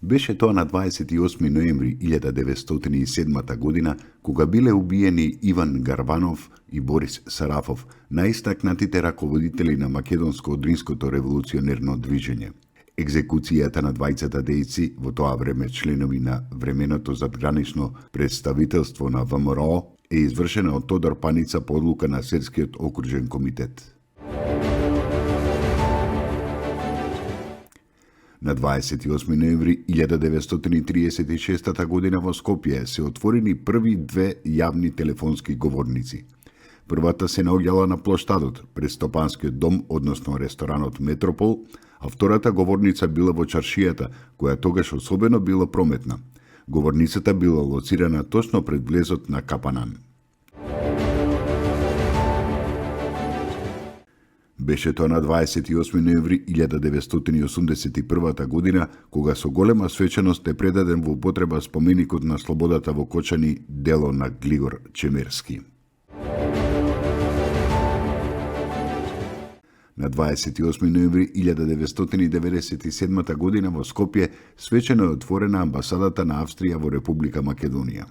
Беше тоа на 28 ноември 1907 година, кога биле убиени Иван Гарванов и Борис Сарафов, најистакнатите раководители на македонско-одринското револуционерно движење. Екзекуцијата на двајцата дејци, во тоа време членови на временото задгранично представителство на ВМРО, е извршена од Тодор Паница по одлука на Серскиот окружен комитет. На 28 ноември 1936 година во Скопје се отворени први две јавни телефонски говорници. Првата се наоѓала на плоштадот пред Стопанскиот дом, односно ресторанот Метропол, а втората говорница била во чаршијата, која тогаш особено била прометна. Говорницата била лоцирана точно пред влезот на Капанан. Беше тоа на 28 ноември 1981 година, кога со голема свеченост е предаден во употреба споменикот на слободата во Кочани, дело на Глигор Чемерски. На 28 ноември 1997 година во Скопје свечено е отворена амбасадата на Австрија во Република Македонија.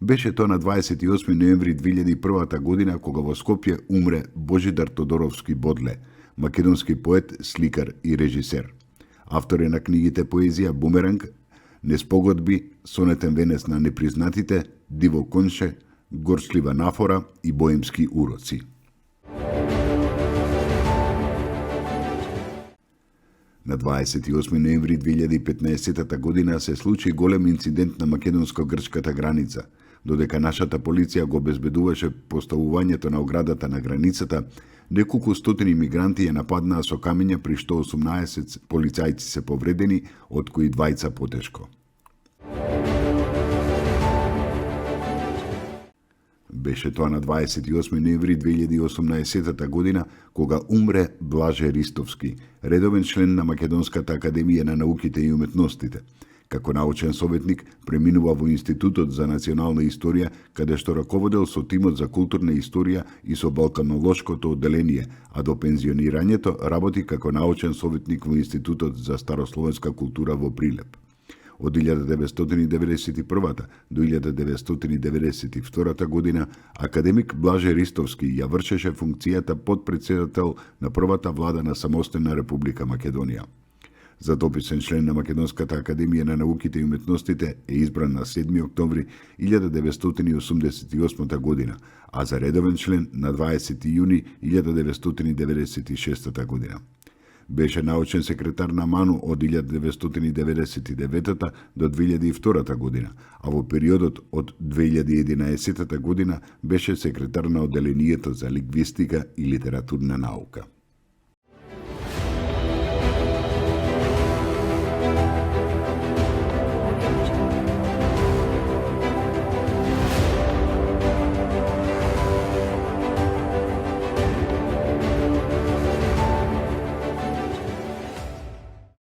Беше тоа на 28 ноември 2001 година, кога во Скопје умре Божидар Тодоровски Бодле, македонски поет, сликар и режисер. Автор е на книгите поезија Бумеранг, Неспогодби, Сонетен венец на непризнатите, Диво конше, Горчлива нафора и Боемски уроци. На 28 ноември 2015 година се случи голем инцидент на македонско-грчката граница. Додека нашата полиција го обезбедуваше поставувањето на оградата на границата, неколку стотини мигранти ја нападнаа со камења, при што 18 полицајци се повредени, од кои двајца потешко. Беше тоа на 28 ноември 2018 година, кога умре Блаже Ристовски, редовен член на Македонската академија на науките и уметностите. Како научен советник, преминува во Институтот за национална историја, каде што раководел со тимот за културна историја и со балканолошкото одделение, а до пензионирањето работи како научен советник во Институтот за старословенска култура во Прилеп. Од 1991 до 1992 година академик Блаже Ристовски ја вршеше функцијата подпредседател на првата влада на самостојна Република Македонија. Затописен член на Македонската академија на науките и уметностите е избран на 7 октомври 1988 година, а за редовен член на 20 јуни 1996 година. Беше научен секретар на МАНУ од 1999 до 2002 година, а во периодот од 2011 година беше секретар на одделението за лингвистика и литературна наука.